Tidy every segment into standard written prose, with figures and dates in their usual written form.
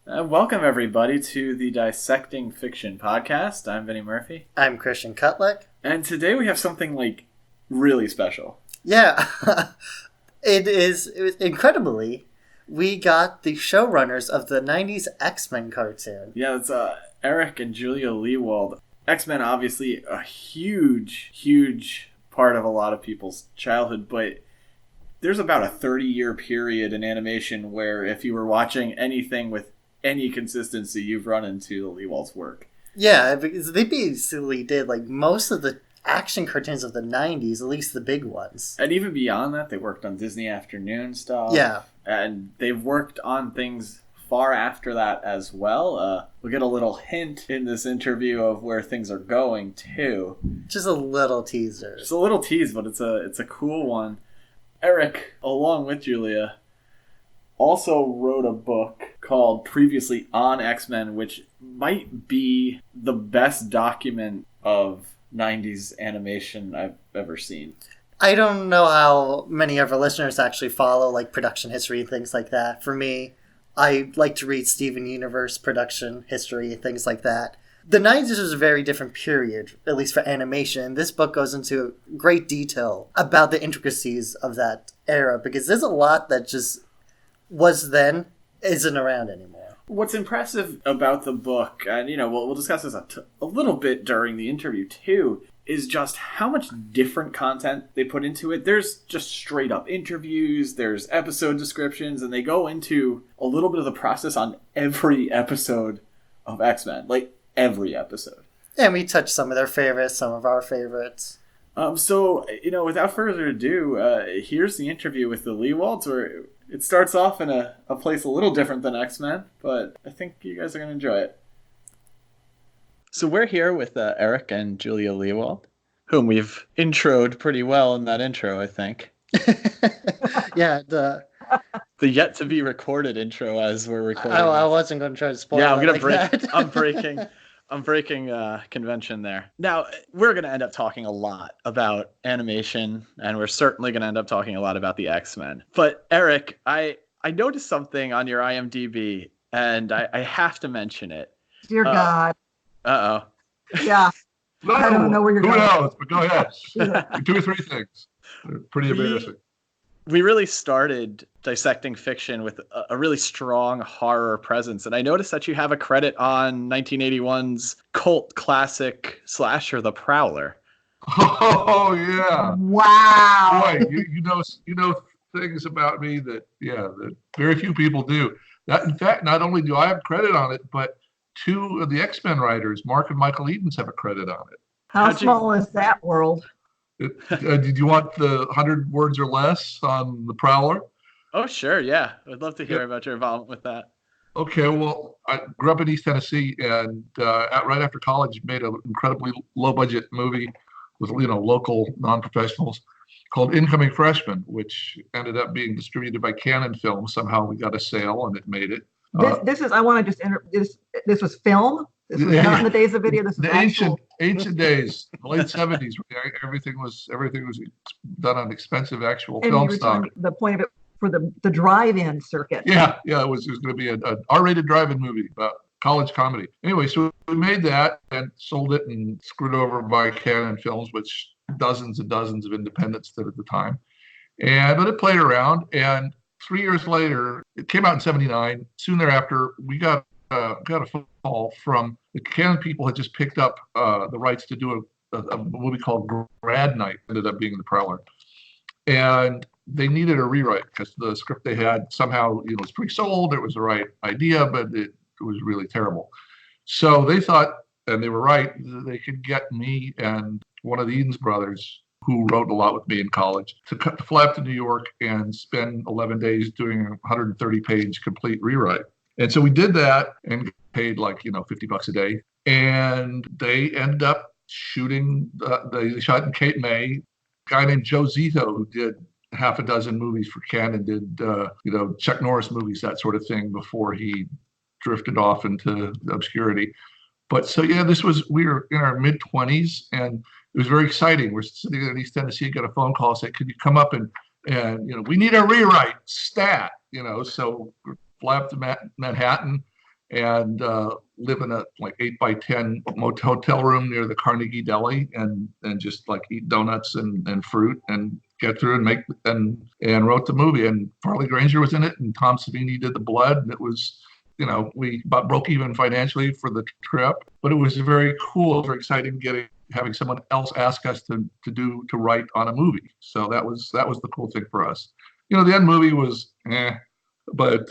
Welcome, everybody, to the Dissecting Fiction podcast. I'm Vinny Murphy. I'm Christian Kutlick. And today we have something, really special. Yeah, it was incredibly, we got the showrunners of the 90s X-Men cartoon. Yeah, it's Eric and Julia Lewald. X-Men, obviously, a huge part of a lot of people's childhood, but there's about a 30-year period in animation where if you were watching anything with any consistency, you've run into the Lewald's work. Yeah, because they basically did most of the action cartoons of the 90s, at least the big ones. And even beyond that, they worked on Disney Afternoon stuff. Yeah. And they've worked on things far after that as well. We'll get a little hint in this interview of where things are going, too. Just a little teaser. Just a little tease, but it's a cool one. Eric, along with Julia, also wrote a book called Previously on X-Men, which might be the best document of 90s animation I've ever seen. I don't know how many of our listeners actually follow production history and things like that. For me, I like to read Steven Universe production history and things like that. The 90s was a very different period, at least for animation. This book goes into great detail about the intricacies of that era, because there's a lot that just was then, isn't around anymore. What's impressive about the book, and we'll discuss this a little bit during the interview too, is just how much different content they put into it. There's just straight up interviews, there's episode descriptions, and they go into a little bit of the process on every episode of X-Men. Every episode. And we touched some of their favorites, some of our favorites. So, without further ado, here's the interview with the Lewalds, where it starts off in a place a little different than X-Men, but I think you guys are going to enjoy it. So we're here with Eric and Julia Lewald, whom we've introed pretty well in that intro, I think. Yeah, the yet-to-be-recorded intro as we're recording. I wasn't going to try to spoil it. Yeah, I'm going to break... I'm breaking convention there. Now, we're going to end up talking a lot about animation, and we're certainly going to end up talking a lot about the X-Men. But, Eric, I noticed something on your IMDb, and I have to mention it. Dear God. Uh-oh. Yeah. No, I don't know where you're going. Who knows? But go ahead. 2 or 3 things. They're pretty embarrassing. We really started Dissecting Fiction with a really strong horror presence. And I noticed that you have a credit on 1981's cult classic slasher, The Prowler. Oh, yeah. Wow. Boy, you know things about me that very few people do. That, in fact, not only do I have credit on it, but 2 of the X-Men writers, Mark and Michael Edens, have a credit on it. How small is that world? Did you want the 100 words or less on The Prowler? Oh, sure, yeah. I'd love to hear about your involvement with that. Okay, well, I grew up in East Tennessee, and right after college, made an incredibly low-budget movie with local non-professionals called Incoming Freshman, which ended up being distributed by Cannon Films. Somehow we got a sale, and it made it. This is. I want to just this was film. This was not in the days of video. This was the ancient days, the late 70s. Everything was done on expensive actual film stock. The point of it for the drive-in circuit. Yeah, it was going to be an R-rated drive-in movie about college comedy. Anyway, so we made that and sold it and screwed over by Cannon Films, which dozens and dozens of independents did at the time. But it played around, and 3 years later, it came out in '79. Soon thereafter, we got a phone call from the Cannon people had just picked up the rights to do a movie called Grad Night. Ended up being The Prowler, and they needed a rewrite because the script they had somehow was pre-sold. It was the right idea, but it was really terrible. So they thought, and they were right, they could get me and one of the Edens brothers, who wrote a lot with me in college, to fly up to New York and spend 11 days doing a 130-page complete rewrite. And so we did that and paid $50 a day. And they ended up shooting, they shot in Cape May. A guy named Joe Zito, who did half a dozen movies for Cannon, did, Chuck Norris movies, that sort of thing, before he drifted off into obscurity. But so, we were in our mid-20s, and it was very exciting. We're sitting in East Tennessee, got a phone call, said, could you come up and we need a rewrite, stat, so fly up to Manhattan, and live in a like 8x10 hotel room near the Carnegie Deli and just like eat donuts and fruit and get through and make and wrote the movie. And Farley Granger was in it, and Tom Savini did the blood, and it was, we about broke even financially for the trip, but it was very cool, very exciting having someone else ask us to write on a movie. So that was the cool thing for us. The end movie was but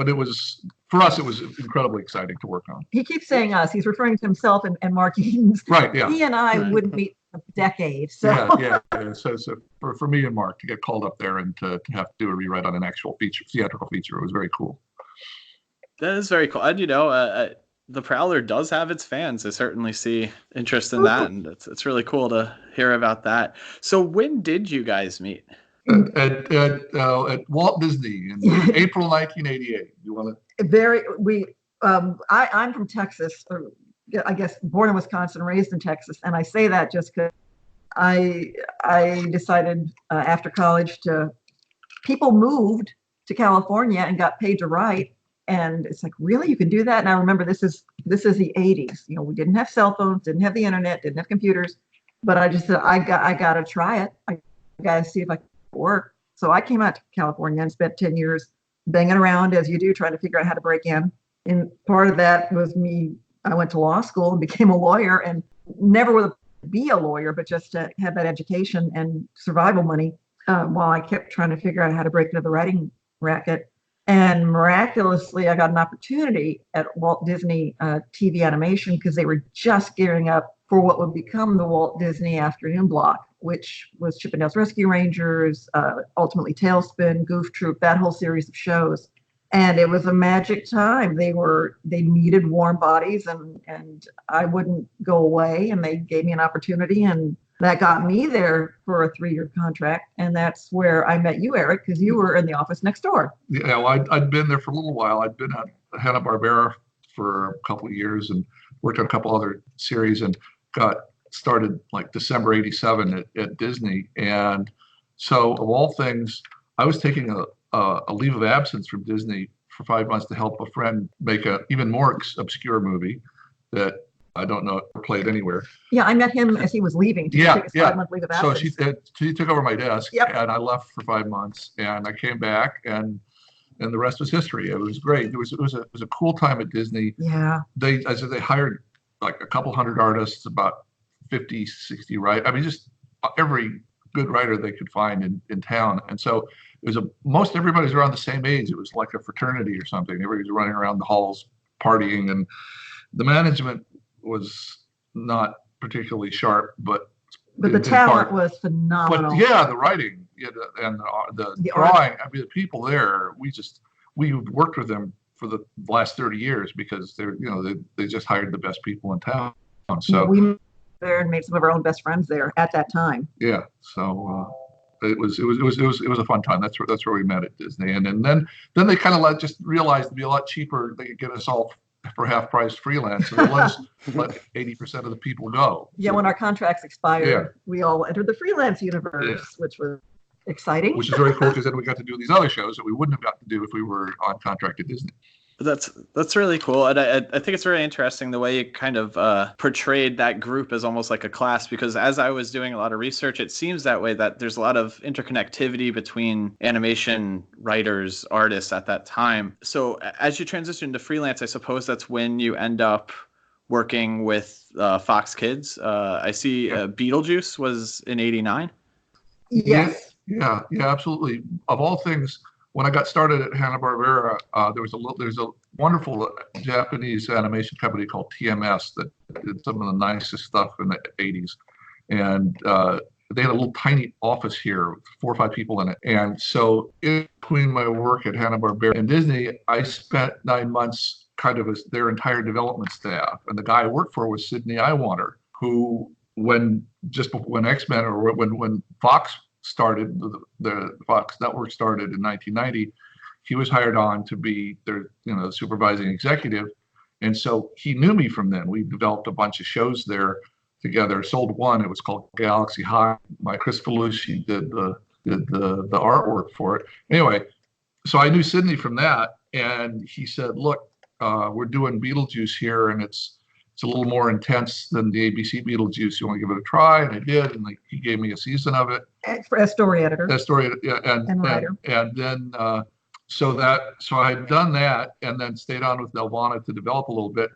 it was, for us, it was incredibly exciting to work on. He keeps saying us. He's referring to himself and Mark Edens. Right, yeah. He and I wouldn't meet a decade. So. Yeah. So for me and Mark to get called up there and to have to do a rewrite on an actual theatrical feature, it was very cool. That is very cool. And, the Prowler does have its fans. I certainly see interest in that, and it's really cool to hear about that. So when did you guys meet? At Walt Disney in April 1988. You want to? I'm from Texas, or I guess born in Wisconsin, raised in Texas, and I say that just because I decided after college people moved to California and got paid to write. And it's like, really, you can do that? And I remember this is the 80s. We didn't have cell phones, didn't have the internet, didn't have computers. But I just said, I got to try it. I got to see if I can work. So I came out to California and spent 10 years banging around, as you do, trying to figure out how to break in. And part of that was me. I went to law school and became a lawyer, and never would be a lawyer, but just to have that education and survival money while I kept trying to figure out how to break into the writing racket. And miraculously, I got an opportunity at Walt Disney TV Animation, because they were just gearing up for what would become the Walt Disney Afternoon Block, which was Chip 'n Dale's Rescue Rangers, ultimately Tailspin, Goof Troop, that whole series of shows. And it was a magic time. They needed warm bodies, and I wouldn't go away. And they gave me an opportunity, and that got me there for a 3-year contract. And that's where I met you, Eric, because you were in the office next door. Yeah, well, I'd been there for a little while. I'd been at Hanna-Barbera for a couple of years and worked on a couple other series, and got started like December 87 at Disney. And so, of all things, I was taking a leave of absence from Disney for 5 months to help a friend make a even more obscure movie that I don't know if played anywhere. Yeah, I met him as he was leaving to take his 5-month leave of absence. So she took over my desk, yep. And I left for 5 months, and I came back, and the rest was history. It was great. It was a cool time at Disney. Yeah. They hired like a couple hundred artists, about 50, 60, right? I mean, just every good writer they could find in town. And so it was most everybody's around the same age. It was like a fraternity or something. Everybody's running around the halls partying, and the management was not particularly sharp, but the talent was phenomenal. But yeah, the writing, and the drawing. I mean, the people there. We worked with them for the last 30 years because they just hired the best people in town. So we moved there and made some of our own best friends there at that time. Yeah, so it was a fun time. That's where we met at Disney, and then they kind of just realized it'd be a lot cheaper. They could get us all for half price freelance, and they let 80% of the people go. Yeah, when our contracts expired, we all entered the freelance universe, which was exciting. Which is very cool, because then we got to do these other shows that we wouldn't have got to do if we were on contract at Disney. That's really cool, and I think it's very interesting the way you kind of portrayed that group as almost like a class, because as I was doing a lot of research, it seems that way, that there's a lot of interconnectivity between animation writers, artists at that time. So as you transition to freelance, I suppose that's when you end up working with Fox Kids. I see Beetlejuice was in '89. Yes. Yeah, absolutely. Of all things, when I got started at Hanna-Barbera, there's a wonderful Japanese animation company called TMS that did some of the nicest stuff in the 80s. And they had a little tiny office here with 4 or 5 people in it. And so in between my work at Hanna-Barbera and Disney, I spent 9 months kind of as their entire development staff. And the guy I worked for was Sidney Iwander, who when X-Men, or when Fox started, the Fox network started in 1990, he was hired on to be their supervising executive, and so he knew me from then. We developed a bunch of shows there together. Sold one. It was called Galaxy High. My Chris Felucci did the artwork for it. Anyway, so I knew Sidney from that, and he said, "Look, we're doing Beetlejuice here, and it's a little more intense than the ABC Beetlejuice. You want to give it a try?" And I did, and he gave me a season of it. As story editor. As story, yeah, and writer. And then so I had done that, and then stayed on with Nelvana to develop a little bit,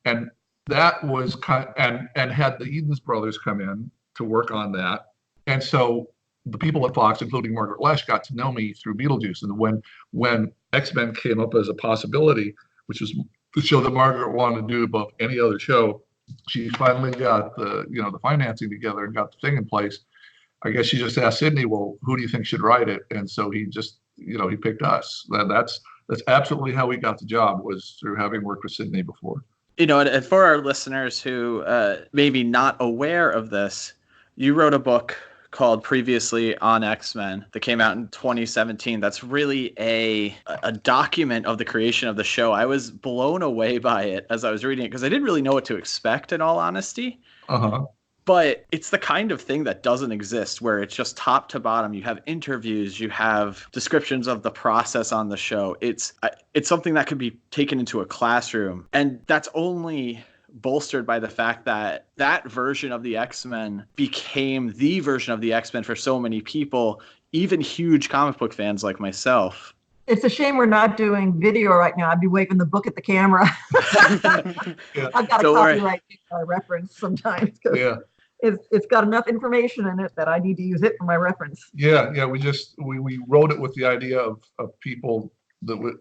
and that was and had the Edens brothers come in to work on that, and so the people at Fox, including Margaret Lesh, got to know me through Beetlejuice. And when X-Men came up as a possibility, which was the show that Margaret wanted to do above any other show, she finally got the financing together and got the thing in place. I guess she just asked Sidney, "Well, who do you think should write it?" And so he just, he picked us. That's absolutely how we got the job, was through having worked with Sidney before. And for our listeners who maybe not aware of this, you wrote a book called Previously on X-Men that came out in 2017. That's really a document of the creation of the show. I was blown away by it as I was reading it because I didn't really know what to expect, in all honesty. Uh-huh. But it's the kind of thing that doesn't exist, where it's just top to bottom. You have interviews, you have descriptions of the process on the show. It's something that could be taken into a classroom, and that's only bolstered by the fact that that version of the X-Men became the version of the X-Men for so many people, even huge comic book fans like myself. It's a shame we're not doing video right now. I'd be waving the book at the camera. Yeah. I've got a copyright reference sometimes. Yeah. It's got enough information in it that I need to use it for my reference. Yeah. We wrote it with the idea of people that would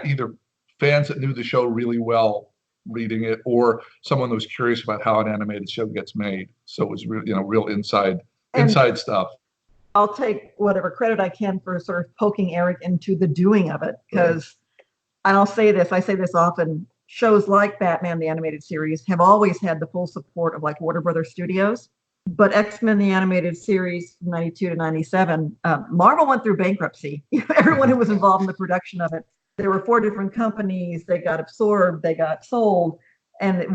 either fans that knew the show really well reading it, or someone that was curious about how an animated show gets made. So it was real inside stuff. I'll take whatever credit I can for sort of poking Eric into the doing of it, because, and I say this often, shows like Batman the Animated Series have always had the full support of like Warner Brothers Studios. But X-Men the Animated Series from 92 to 97, Marvel went through bankruptcy. Everyone who was involved in the production of it. There were 4 different companies. They got absorbed. They got sold. And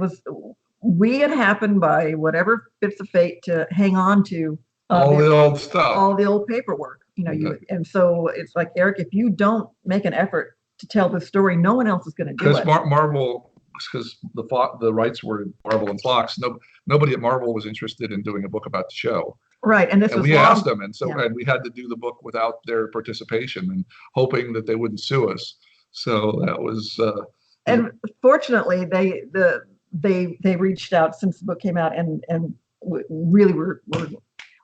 we had happened by whatever bits of fate to hang on to all the old stuff, all the old paperwork. And so it's like, Eric, if you don't make an effort to tell the story, no one else is going to do it. Because Marvel, because the rights were Marvel and Fox. Nobody at Marvel was interested in doing a book about the show. Right, and we asked them, and we had to do the book without their participation, and hoping that they wouldn't sue us. So that was. And fortunately, they reached out since the book came out, and really were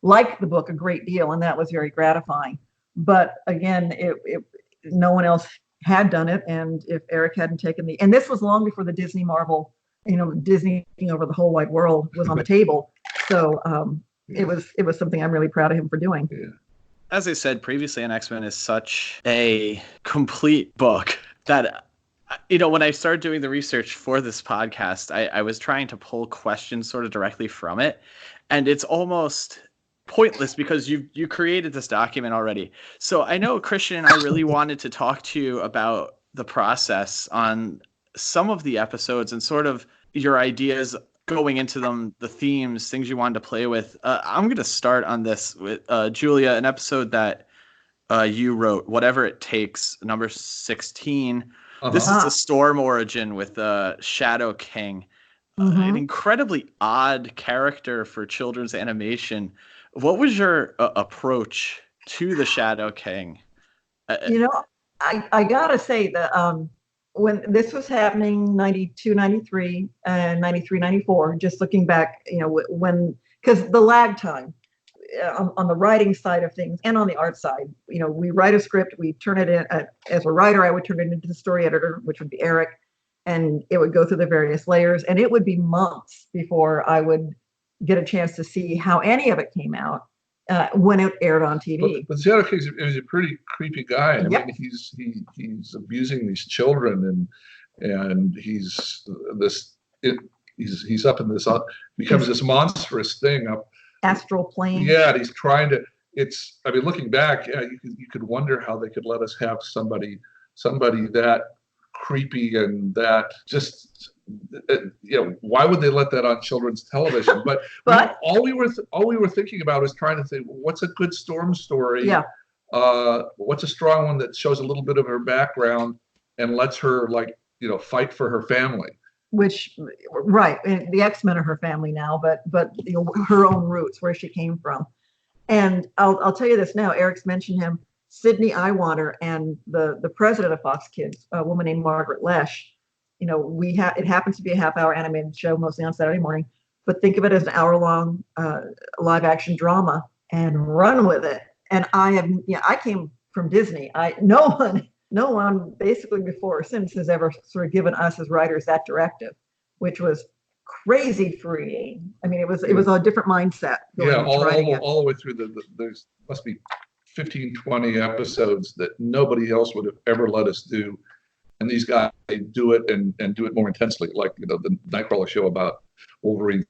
liked the book a great deal, and that was very gratifying. But again, no one else had done it, and if Eric hadn't taken and this was long before the Disney Marvel, Disney taking over the whole wide world was on the table. So it was something I'm really proud of him for doing. Yeah. As I said previously, on X-Men is such a complete book that, when I started doing the research for this podcast, I was trying to pull questions sort of directly from it, and it's almost pointless because you created this document already. So I know Christian and I really wanted to talk to you about the process on some of the episodes and sort of your ideas going into them, the themes, things you wanted to play with. I'm going to start on this with Julia, an episode that you wrote, Whatever It Takes, number 16. Uh-huh. This is the Storm origin with Shadow King. Mm-hmm. An incredibly odd character for children's animation. What was your approach to the Shadow King? I gotta say that when this was happening, 92, 93, and 93, 94, just looking back, because the lag time on the writing side of things and on the art side, we write a script, we turn it in, as a writer, I would turn it into the story editor, which would be Eric, and it would go through the various layers, and it would be months before I would get a chance to see how any of it came out when it aired on TV. But Shadow King is a pretty creepy guy. I mean, he's abusing these children, and he's up in this becomes this monstrous thing up astral plane. Yeah, and he's trying to. Looking back, you could wonder how they could let us have somebody that creepy and that just. Why would they let that on children's television? But all we were thinking about is trying to think, what's a good Storm story? Yeah. What's a strong one that shows a little bit of her background and lets her fight for her family. Which, right, and the X-Men are her family now, but her own roots, where she came from. And I'll tell you this now. Eric's mentioned him, Sidney Iwander, and the president of Fox Kids, a woman named Margaret Lesh. It happens to be a half-hour animated show, mostly on Saturday morning, but think of it as an hour-long live-action drama and run with it. And I came from Disney. No one basically before or since has ever sort of given us as writers that directive, which was crazy freeing. I mean, it was a different mindset. All the way through there's must be 15, 20 episodes that nobody else would have ever let us do. And these guys do it and do it more intensely, like the Nightcrawler show about Wolverine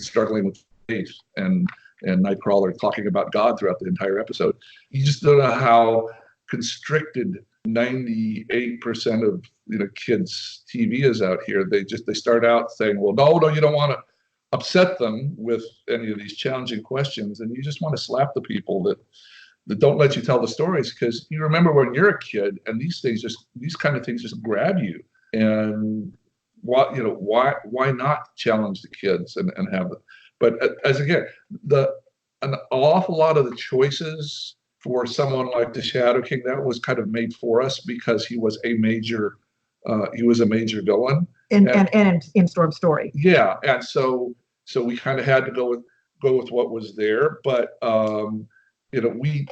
struggling with faith and Nightcrawler talking about God throughout the entire episode. You just don't know how constricted 98% of kids' TV is out here. They start out saying, well, no, you don't want to upset them with any of these challenging questions, and you just want to slap the people that don't let you tell the stories, because you remember when you're a kid and these kind of things just grab you. And why not challenge the kids and have it? But as again, an awful lot of the choices for someone like the Shadow King, that was kind of made for us because he was a major villain in Storm's story. Yeah, and so we kind of had to go with what was there, but we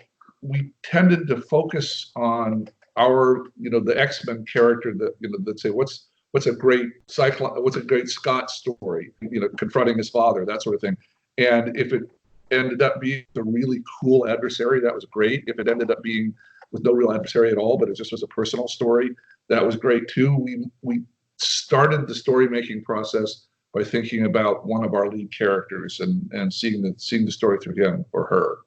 tended to focus on our the X-Men character that say what's a great Scott story, confronting his father, that sort of thing. And if it ended up being a really cool adversary, that was great. If it ended up being with no real adversary at all, but it just was a personal story, that was great too. We started the story making process by thinking about one of our lead characters and seeing the story through him or her.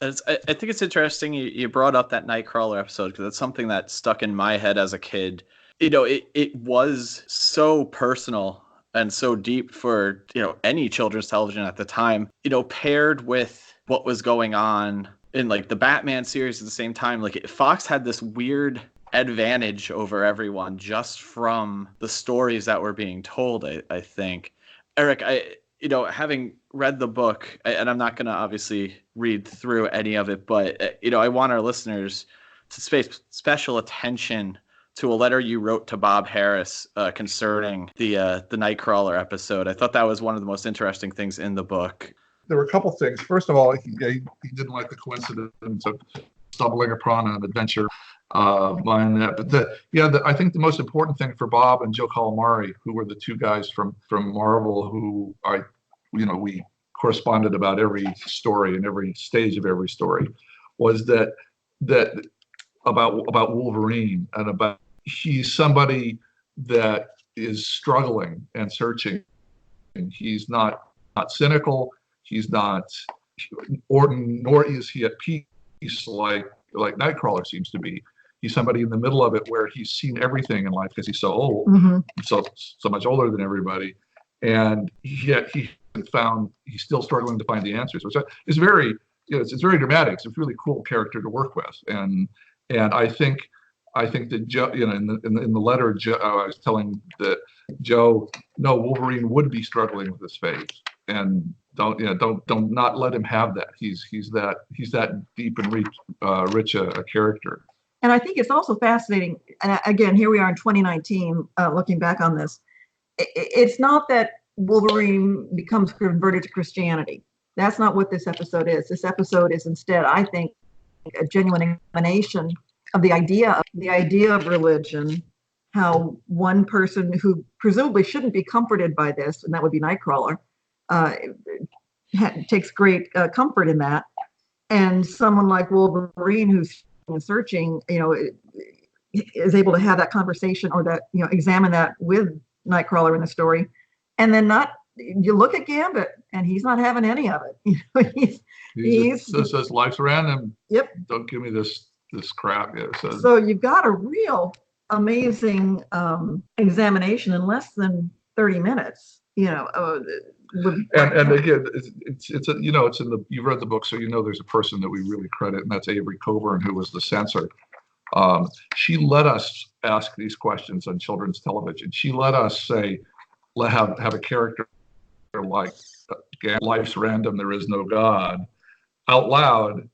I think it's interesting you brought up that Nightcrawler episode, because it's something that stuck in my head as a kid. It was so personal and so deep for any children's television at the time, paired with what was going on in like the Batman series at the same time. Like Fox had this weird advantage over everyone just from the stories that were being told. I think, Eric, having read the book, and I'm not going to obviously read through any of it, but I want our listeners to pay special attention to a letter you wrote to Bob Harris concerning the Nightcrawler episode. I thought that was one of the most interesting things in the book. There were a couple things. First of all, he didn't like the coincidence of stumbling upon an adventure behind that. But I think the most important thing for Bob and Joe Calamari, who were the two guys from Marvel who we corresponded about every story and every stage of every story, was that about Wolverine, and about he's somebody that is struggling and searching. And he's not cynical. He's not, nor is he at peace like Nightcrawler seems to be. He's somebody in the middle of it, where he's seen everything in life because he's so old, so much older than everybody, and yet he's still struggling to find the answers. Which is very, it's very dramatic. It's a really cool character to work with, and I think that Joe, in the letter, Joe, I was telling that Joe, no, Wolverine would be struggling with his fate, and don't not let him have that. He's that deep and rich a character. And I think it's also fascinating. And again, here we are in 2019, looking back on this. It's not that Wolverine becomes converted to Christianity. That's not what this episode is. This episode is instead, I think, a genuine examination of the idea of religion, how one person who presumably shouldn't be comforted by this, and that would be Nightcrawler, takes great comfort in that, and someone like Wolverine, who's searching, is able to have that conversation, or that examine that with Nightcrawler in the story, and then you look at Gambit, and he's not having any of it. He's says life's random. Yep. Don't give me this crap. Yeah, so you've got a real amazing examination in less than 30 minutes. And again, it's in the, you've read the book, so there's a person that we really credit, and that's Avery Coburn, who was the censor. She let us ask these questions on children's television. She let us say, have a character like "Life's random, there is no God" out loud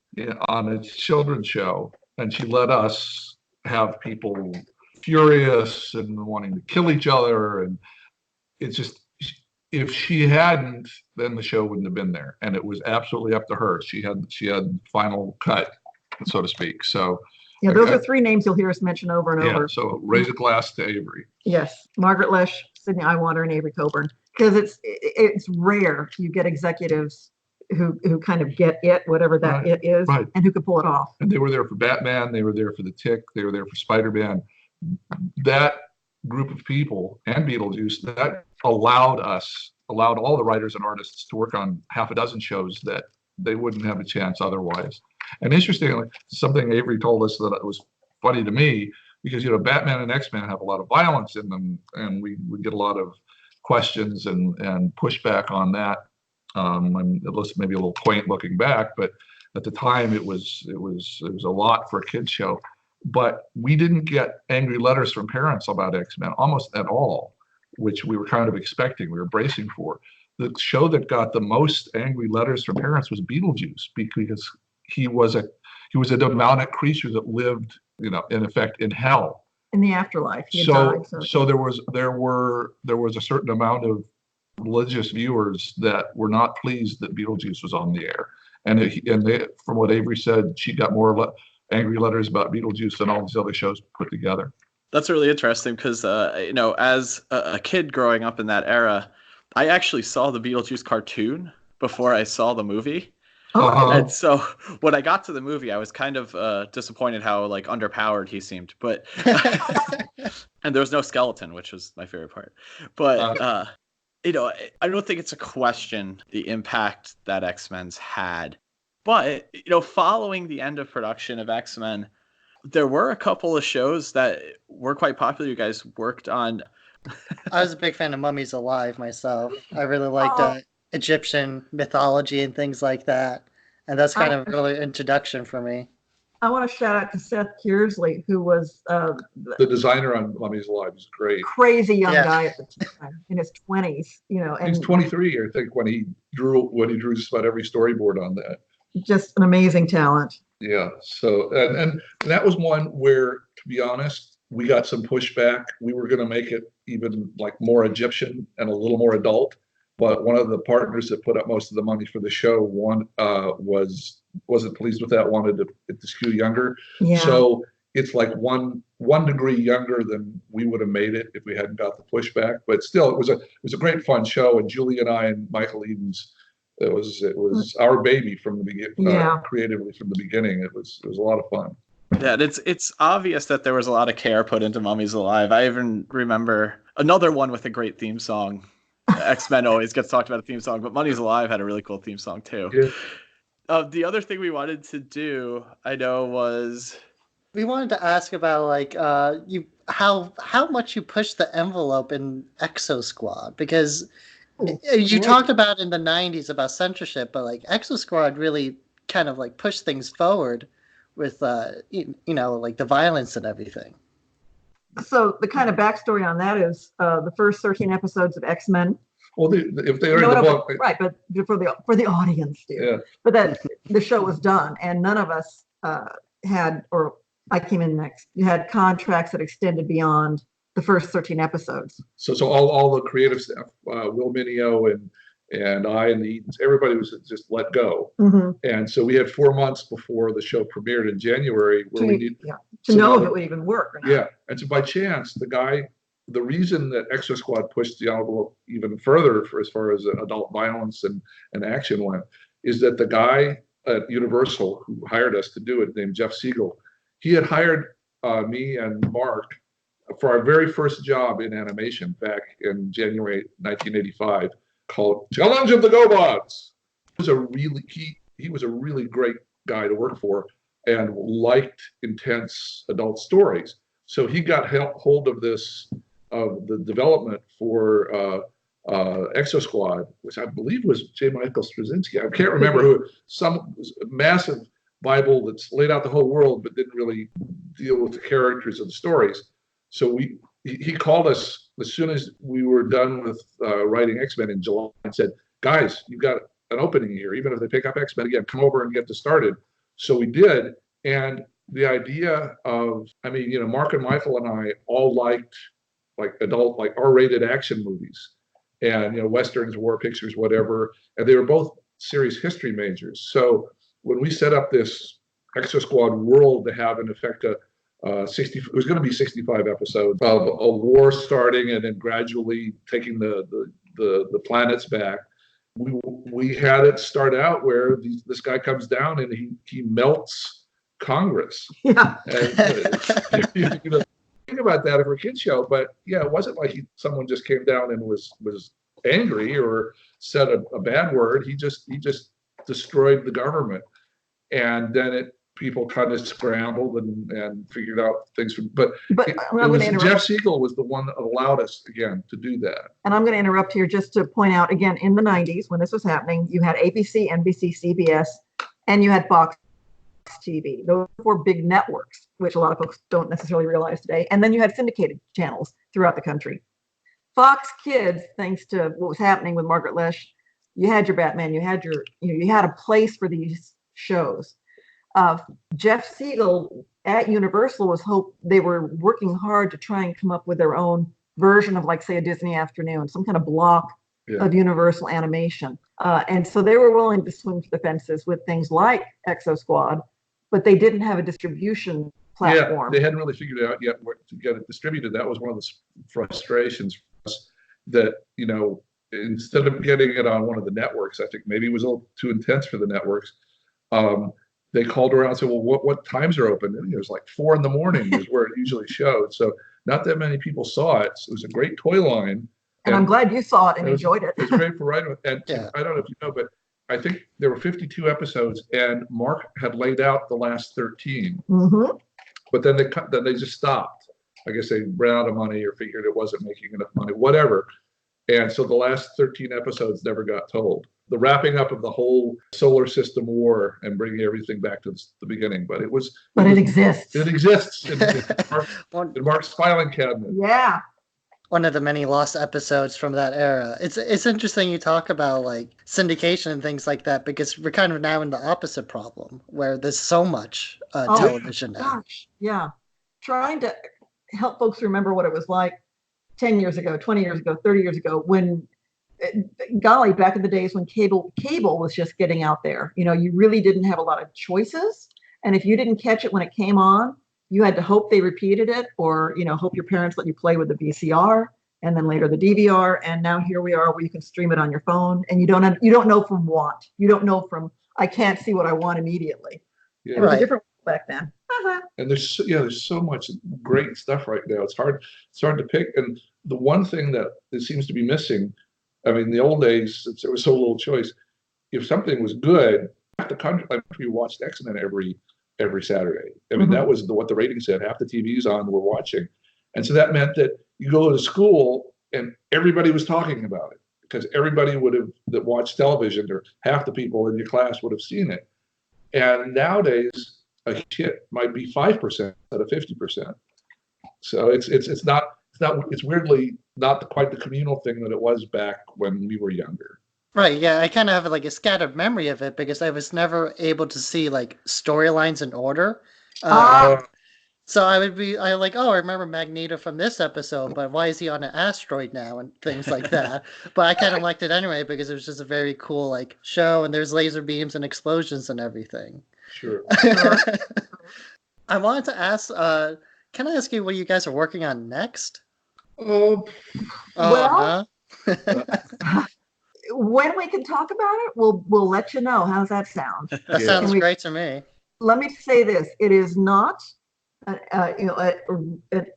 on a children's show, and she let us have people furious and wanting to kill each other, and it's just, if she hadn't, then the show wouldn't have been there, and it was absolutely up to her. She had final cut, so to speak. So yeah, those are three names you'll hear us mention over and over. So raise a glass to Avery. Yes, Margaret Lesh, Sidney Iwander, and Avery Coburn, because it's rare you get executives who kind of get it, whatever that it is, and who can pull it off. And they were there for Batman, they were there for The Tick, they were there for Spider-Man. That group of people and Beetlejuice, that allowed all the writers and artists to work on half a dozen shows that they wouldn't have a chance otherwise. And interestingly, something Avery told us that was funny to me, because Batman and X-Men have a lot of violence in them, and we get a lot of questions and pushback on that. And it was maybe a little quaint looking back, but at the time it was a lot for a kids show. But we didn't get angry letters from parents about X-Men almost at all, which we were kind of expecting, we were bracing for. The show that got the most angry letters from parents was Beetlejuice, because he was a demonic creature that lived, in effect, in hell. In the afterlife. So there was a certain amount of religious viewers that were not pleased that Beetlejuice was on the air, and from what Avery said, she got more angry letters about Beetlejuice than all these other shows put together. That's really interesting because as a kid growing up in that era, I actually saw the Beetlejuice cartoon before I saw the movie. And so when I got to the movie, I was kind of disappointed how underpowered he seemed, but and there was no skeleton, which was my favorite part. But I don't think it's a question the impact that X-Men's had. But following the end of production of X-Men, there were a couple of shows that were quite popular. You guys worked on. I was a big fan of Mummies Alive myself. I really liked Egyptian mythology and things like that. And that's kind of really introduction for me. I want to shout out to Seth Kearsley, who was the designer on Mummies Alive. Is great. Crazy young guy at the time, in his 20s. And he's 23, I think, when he drew just about every storyboard on that. Just an amazing talent. Yeah. So and that was one where, to be honest, we got some pushback. We were going to make it even more Egyptian and a little more adult. But one of the partners that put up most of the money for the show wasn't pleased with that, wanted it to skew younger. Yeah. So it's one degree younger than we would have made it if we hadn't got the pushback. But still, it was a great fun show. And Julie and I and Michael Edens, it was our baby from the beginning. Creatively from the beginning, it was a lot of fun. Yeah, it's obvious that there was a lot of care put into Mummies Alive. I even remember another one with a great theme song. X-Men always gets talked about a theme song, but Mummies Alive had a really cool theme song too. Yeah. The other thing we wanted to do, I know, was we wanted to ask about how much you pushed the envelope in Exo Squad, because you talked about in the 90s about censorship, but Exo Squad really kind of pushed things forward with the violence and everything. So the kind of backstory on that is the first 13 episodes of X-Men. Well, if they are in the book, right? But for the audience, dear. Yeah. But that the show was done, and none of us had, or I came in next. You had contracts that extended beyond the first 13 episodes. So all the creative staff, Will Mineo and I and the Edens, everybody was just let go. Mm-hmm. And so we had 4 months before the show premiered in January where to know if it would even work or not. Yeah. And so by chance, the reason that Exo Squad pushed the envelope even further as far as adult violence and action went is that the guy at Universal who hired us to do it, named Jeff Siegel, he had hired me and Mark for our very first job in animation back in January 1985. Called Challenge of the GoBots. He was a really great guy to work for and liked intense adult stories. So he got hold of the development for Exo Squad, which I believe was J. Michael Straczynski. I can't remember who. Some massive Bible that's laid out the whole world, but didn't really deal with the characters of the stories. So he called us as soon as we were done with writing X-Men in July and said, guys, you've got an opening here. Even if they pick up X-Men again, come over and get this started. So we did. And the idea of, Mark and Michael and I all liked like adult, like R-rated action movies and, Westerns, war pictures, whatever. And they were both serious history majors. So when we set up this Exo Squad world to have, in effect, it was going to be 65 episodes of a war starting and then gradually taking the planets back. We had it start out where this guy comes down and he melts Congress. Yeah. And, think about that for a kid's show, but yeah, it wasn't like someone just came down and was angry or said a bad word. He just destroyed the government, and then people kind of scrambled and figured out things. But Jeff Siegel was the one that allowed us again to do that. And I'm going to interrupt here just to point out again, in the 90s when this was happening, you had ABC, NBC, CBS, and you had Fox TV. Those were big networks, which a lot of folks don't necessarily realize today. And then you had syndicated channels throughout the country. Fox Kids, thanks to what was happening with Margaret Lesh, you had your Batman, you had a place for these shows. Jeff Siegel at Universal they were working hard to try and come up with their own version of, like, say, a Disney Afternoon, some kind of block of Universal animation. And so they were willing to swing for the fences with things like Exo Squad, but they didn't have a distribution platform. Yeah, they hadn't really figured out yet where to get it distributed. That was one of the frustrations for us, that, instead of getting it on one of the networks, I think maybe it was a little too intense for the networks. They called around and said, well, what times are open? And it was like 4 a.m. is where it usually showed. So not that many people saw it. So it was a great toy line. And I'm glad you saw it and enjoyed it. It was great for writing. And I don't know if you know, but I think there were 52 episodes, and Mark had laid out the last 13. Mm-hmm. But then they just stopped. I guess they ran out of money or figured it wasn't making enough money, whatever. And so the last 13 episodes never got told. The wrapping up of the whole solar system war and bringing everything back to the beginning. But it exists. It exists in Mark's filing cabinet. Yeah. One of the many lost episodes from that era. It's interesting you talk about like syndication and things like that, because we're kind of now in the opposite problem where there's so much television now. Gosh, yeah. Trying to help folks remember what it was like 10 years ago, 20 years ago, 30 years ago, when, golly, back in the days when cable was just getting out there. You really didn't have a lot of choices. And if you didn't catch it when it came on, you had to hope they repeated it, or, hope your parents let you play with the VCR and then later the DVR. And now here we are where you can stream it on your phone, and you don't know from what. You don't know from, I can't see what I want immediately. Yeah. It was a different back then. And there's so much great stuff right now. It's hard to pick. And the one thing that it seems to be missing, in the old days, since there was so little choice, if something was good, half the country, we watched X-Men every Saturday. That was what the rating said. Half the TVs on were watching. And so that meant that you go to school and everybody was talking about it, because everybody that watched television, or half the people in your class would have seen it. And nowadays, a hit might be 5% out of 50%. So it's weirdly not quite the communal thing that it was back when we were younger. Right, yeah, I kind of have like a scattered memory of it because I was never able to see like storylines in order. So I remember Magneto from this episode, but why is he on an asteroid now and things like that. But I kind of liked it anyway because it was just a very cool like show, and there's laser beams and explosions and everything. Sure. I wanted to ask, can I ask you what you guys are working on next? When we can talk about it, we'll let you know. How's that sound? That sounds great to me. Let me say this: it is not a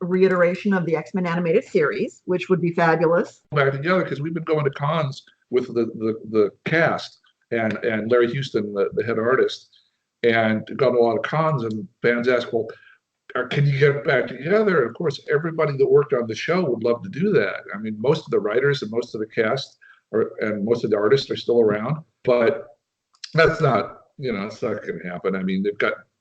reiteration of the X-Men animated series, which would be fabulous. Back together, because we've been going to cons with the cast and Larry Houston, the head artist, and gone to a lot of cons. And fans ask, "Well, can you get back together?" Of course, everybody that worked on the show would love to do that. Most of the writers and most of the cast and most of the artists are still around, but that's not It's not going to happen. I mean,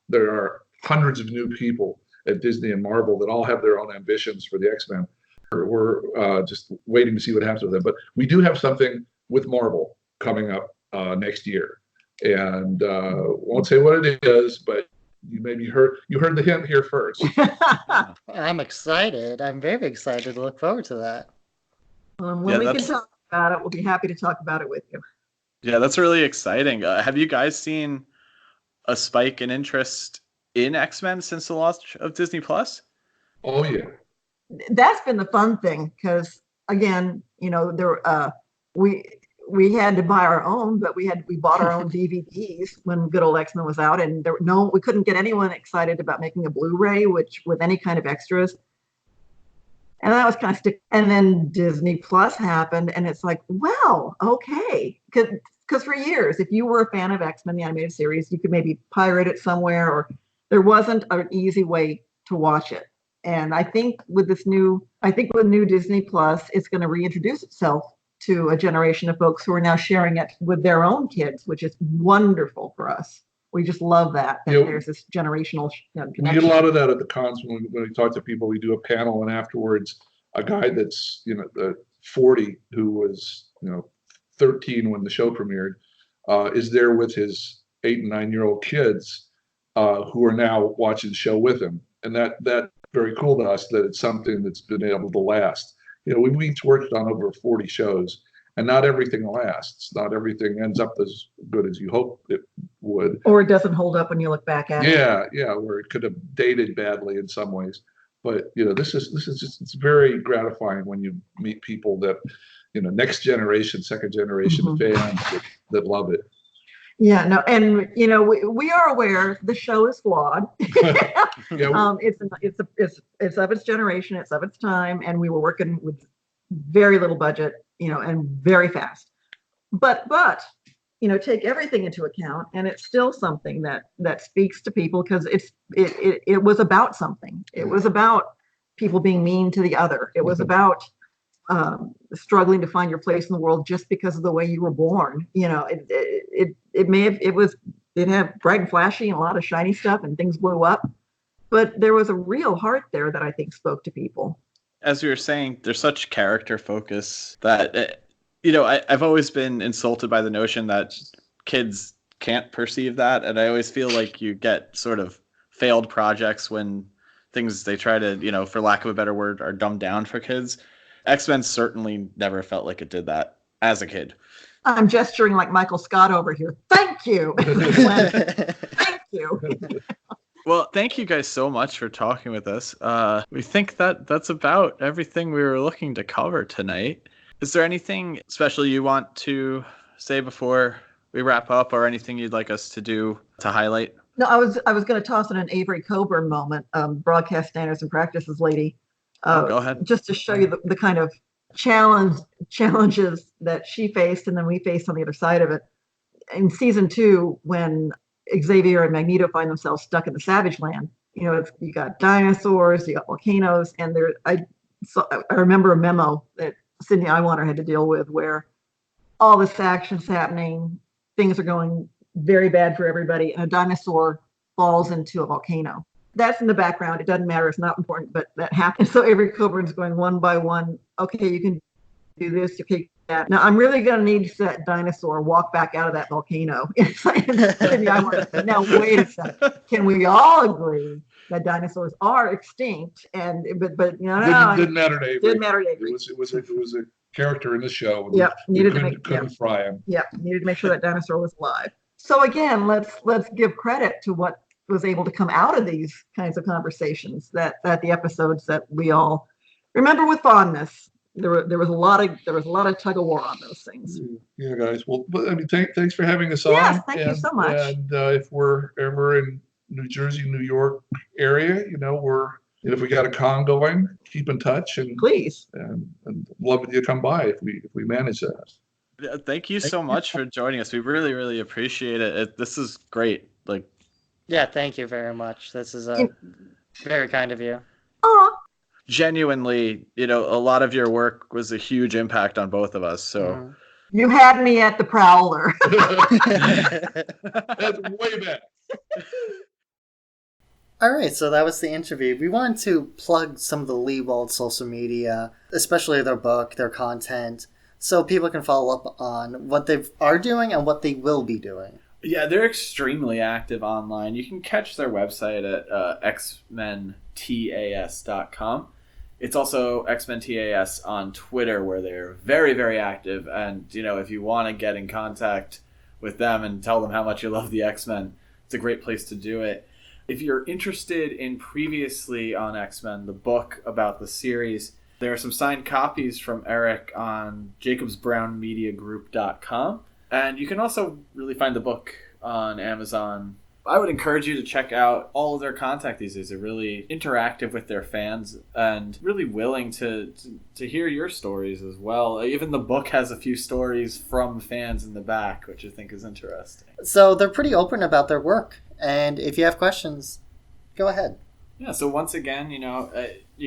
there are hundreds of new people at Disney and Marvel that all have their own ambitions for the X-Men. We're just waiting to see what happens with them. But we do have something with Marvel coming up next year, and won't say what it is, but you heard the hint here first. I'm excited. I'm very excited to look forward to that. When we can talk about it, we'll be happy to talk about it with you. Yeah, that's really exciting. Have you guys seen a spike in interest in X-Men since the launch of Disney Plus? Oh yeah, that's been the fun thing because again, we had to buy our own, but we bought our own DVDs when Good Old X-Men was out, and we couldn't get anyone excited about making a Blu-ray, which with any kind of extras. And that was kind of and then Disney Plus happened, and it's like, well, okay, because for years, if you were a fan of X-Men, the animated series, you could maybe pirate it somewhere, or there wasn't an easy way to watch it. And I think with new Disney Plus, it's going to reintroduce itself to a generation of folks who are now sharing it with their own kids, which is wonderful for us. We just love that there's this generational connection. We get a lot of that at the cons when we talk to people. We do a panel, and afterwards, a guy that's 40 who was 13 when the show premiered is there with his 8 and 9-year-old kids who are now watching the show with him, and that very cool to us that it's something that's been able to last. We each worked on over 40 shows, and not everything lasts. Not everything ends up as good as you hope it would. Or it doesn't hold up when you look back at it. Yeah, where it could have dated badly in some ways. But this is just, it's very gratifying when you meet people that next generation, second generation fans that love it. Yeah, no, and we are aware the show is flawed. Yeah. It's of its generation, it's of its time, and we were working with very little budget, and very fast. But take everything into account, and it's still something that speaks to people because it was about something. It was about people being mean to the other. It was about struggling to find your place in the world just because of the way you were born. It had bright and flashy and a lot of shiny stuff and things blew up, but there was a real heart there that I think spoke to people. As you were saying, there's such character focus that I've always been insulted by the notion that kids can't perceive that, and I always feel like you get sort of failed projects when things they try to, for lack of a better word, are dumbed down for kids. X-Men certainly never felt like it did that as a kid. I'm gesturing like Michael Scott over here. Thank you. Thank you. Well, thank you guys so much for talking with us. We think that's about everything we were looking to cover tonight. Is there anything special you want to say before we wrap up, or anything you'd like us to do to highlight? No, I was going to toss in an Avery Coburn moment, broadcast standards and practices lady. Go ahead. Just to show you the kind of challenges that she faced, and then we faced on the other side of it. In season 2, when Xavier and Magneto find themselves stuck in the Savage Land, you got dinosaurs, you got volcanoes, and I remember a memo that Sydney Iwander had to deal with where all this action's happening, things are going very bad for everybody, and a dinosaur falls into a volcano. That's in the background. It doesn't matter. It's not important, but that happens. So Avery Coburn's going one by one. Okay, you can do this. Okay, that. Now I'm really going to need that dinosaur walk back out of that volcano. Now wait a second. Can we all agree that dinosaurs are extinct? But didn't matter to Avery. Didn't matter to Avery. It was a character in the show. Yep, couldn't fry him. Yep, needed to make sure that dinosaur was alive. So again, let's give credit to what was able to come out of these kinds of conversations, that the episodes that we all remember with fondness. There was a lot of tug of war on those things. Yeah, guys. Well, I mean, thanks for having us on. Yes, thank you so much. And if we're ever in New Jersey, New York area, if we got a con going, keep in touch, and please, and love you to come by if we manage that. Yeah, thank you so much for joining us. We really, really appreciate it. This is great. Yeah, thank you very much. This is very kind of you. Oh, genuinely, a lot of your work was a huge impact on both of us. So You had me at the Prowler. That's way back. All right, so that was the interview. We wanted to plug some of the Lewald social media, especially their book, their content, so people can follow up on what they are doing and what they will be doing. Yeah, they're extremely active online. You can catch their website at xmentas.com. It's also xmentas on Twitter, where they're very, very active. And, if you want to get in contact with them and tell them how much you love the X-Men, it's a great place to do it. If you're interested in previously on X-Men, the book about the series, there are some signed copies from Eric on jacobsbrownmediagroup.com. And you can also really find the book on Amazon. I would encourage you to check out all of their content these days. They're really interactive with their fans and really willing to hear your stories as well. Even the book has a few stories from fans in the back, which I think is interesting. So they're pretty open about their work. And if you have questions, go ahead. Yeah, so once again, you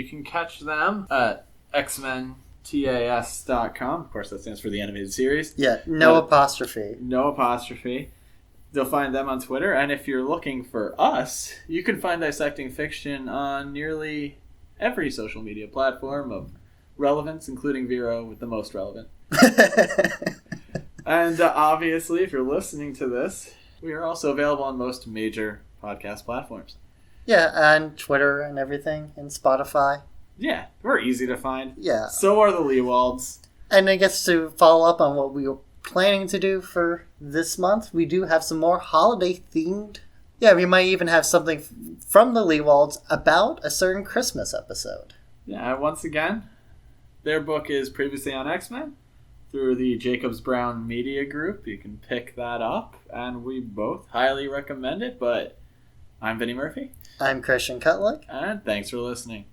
can catch them at xmentas.com. Of course, that stands for the animated series. Yeah, no apostrophe. No apostrophe. You'll find them on Twitter. And if you're looking for us, you can find Dissecting Fiction on nearly every social media platform of relevance, including Vero with the most relevant. And obviously, if you're listening to this, we are also available on most major podcast platforms. Yeah, and Twitter and everything, and Spotify. Yeah, we're easy to find. Yeah. So are the Lewalds. And I guess to follow up on what we were planning to do for this month, we do have some more holiday themed. Yeah, we might even have something from the Lewalds about a certain Christmas episode. Yeah, once again, their book is previously on X-Men through the Jacobs Brown Media Group. You can pick that up, and we both highly recommend it. But I'm Vinny Murphy. I'm Christiaan Kutlick. And thanks for listening.